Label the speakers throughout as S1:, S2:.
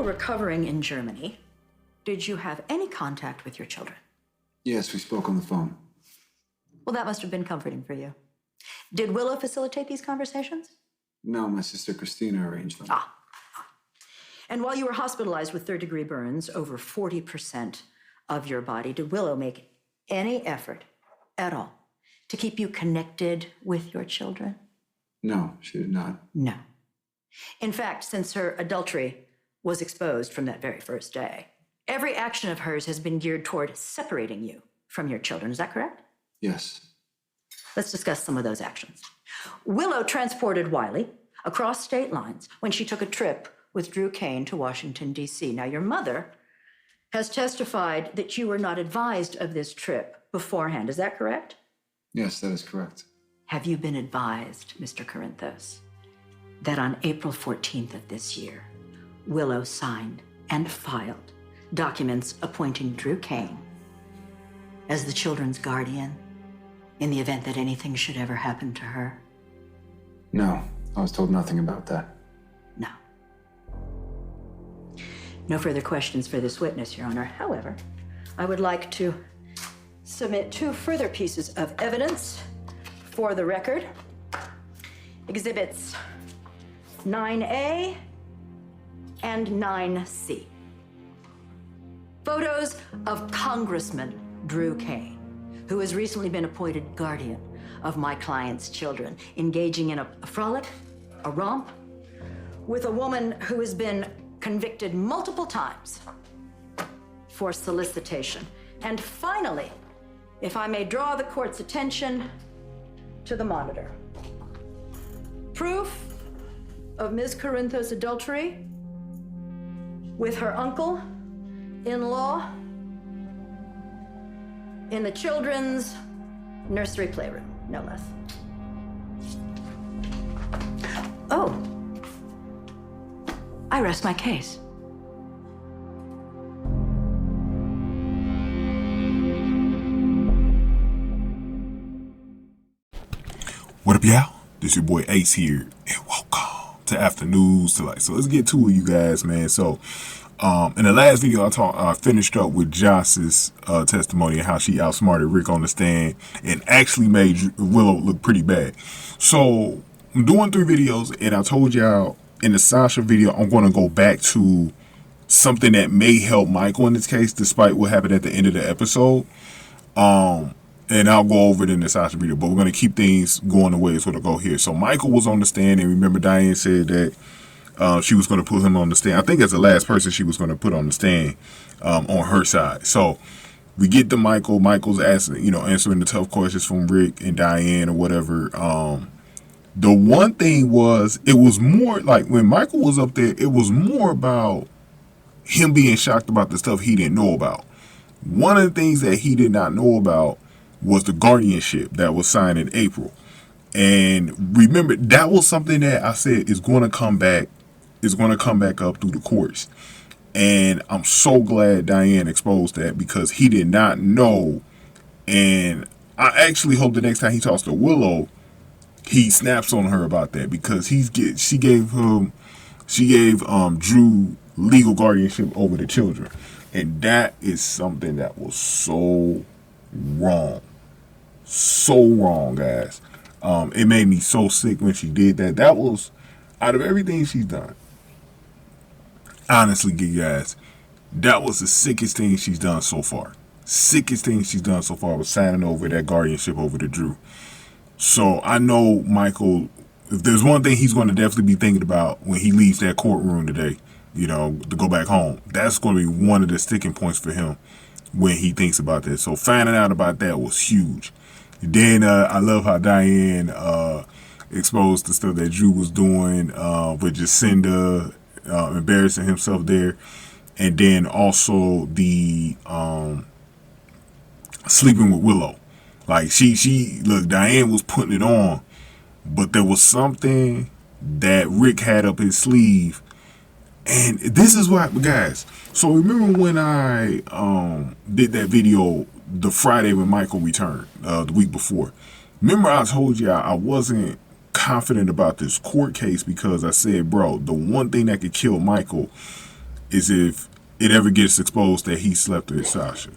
S1: were recovering in Germany, did you have any contact with your children?
S2: Yes, we spoke on the phone.
S1: Well, that must have been comforting for you. Did Willow facilitate these conversations?
S2: No, my sister Christina arranged them.
S1: And while you were hospitalized with third-degree burns, over 40% of your body, did Willow make any effort at all to keep you connected with your children?
S2: No, she did not.
S1: No. In fact, since her adultery was exposed from that very first day, every action of hers has been geared toward separating you from your children. Is that correct?
S2: Yes.
S1: Let's discuss some of those actions. Willow transported Wiley across state lines when she took a trip with Drew Kane to Washington, D.C. Now, your mother has testified that you were not advised of this trip beforehand. Is that correct?
S2: Yes, that is correct.
S1: Have you been advised, Mr. Corinthos, that on April 14th of this year, Willow signed and filed documents appointing Drew Kane as the children's guardian in the event that anything should ever happen to her?
S2: No, I was told nothing about that.
S1: No. No further questions for this witness, Your Honor. However, I would like to submit two further pieces of evidence for the record. Exhibits 9A and 9C. Photos of Congressman Drew Kane, who has recently been appointed guardian of my client's children, engaging in a frolic, a romp, with a woman who has been convicted multiple times for solicitation. And finally, if I may draw the court's attention to the monitor. Proof of Ms. Corinthos' adultery with her uncle-in-law in the children's nursery playroom, no less. Oh, I rest my case.
S3: What up, y'all? This your boy Ace here, and welcome to Afternoons Delight. So let's get to it, you guys, man. So, in the last video, I finished up with Joss's testimony and how she outsmarted Rick on the stand and actually made Willow look pretty bad. So I'm doing 3 videos, and I told y'all in the Sasha video, I'm going to go back to something that may help Michael in this case, despite what happened at the end of the episode. And I'll go over it in the Sasha video, but we're going to keep things going the way it's going to go here. So Michael was on the stand, and remember Diane said that she was going to put him on the stand. I think as the last person she was going to put on the stand on her side. So we get to Michael. Michael's asking, answering the tough questions from Rick and Diane or whatever. The one thing was, it was more like when Michael was up there, it was more about him being shocked about the stuff he didn't know about. One of the things that he did not know about was the guardianship that was signed in April. And remember, that was something that I said is going to come back. Is going to come back up through the courts. And I'm so glad Diane exposed that, because he did not know. And I actually hope the next time he talks to Willow, he snaps on her about that, because she gave Drew legal guardianship over the children. And that is something that was so wrong. So wrong, guys. It made me so sick when she did that. That was, out of everything she's done, honestly, you guys, that was the sickest thing she's done so far. Sickest thing she's done so far was signing over that guardianship over to Drew. So I know Michael, if there's one thing he's going to definitely be thinking about when he leaves that courtroom today, to go back home, that's going to be one of the sticking points for him when he thinks about that. So finding out about that was huge. Then I love how Diane exposed the stuff that Drew was doing with Jacinda, embarrassing himself there. And then also the sleeping with Willow. Like look, Diane was putting it on, but there was something that Rick had up his sleeve. And this is what, guys, so remember when I did that video the Friday when Michael returned, the week before. Remember I told you I wasn't confident about this court case, because I said, bro, the one thing that could kill Michael is if it ever gets exposed that he slept with Sasha.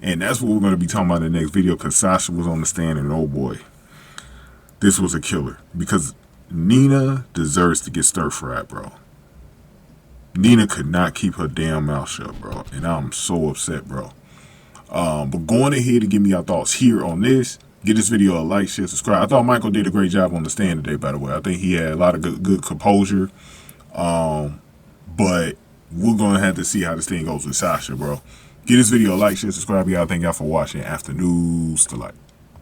S3: And that's what we're going to be talking about in the next video, because Sasha was on the stand and oh boy, this was a killer. Because Nina deserves to get stir-fried, bro. Nina could not keep her damn mouth shut, bro. And I'm so upset, bro. But going ahead and give me your thoughts here on this. Give this video a like, share, subscribe. I thought Michael did a great job on the stand today, by the way. I think he had a lot of good composure. But we're going to have to see how this thing goes with Sasha, bro. Give this video a like, share, subscribe. Y'all. Thank y'all for watching. After News to Light.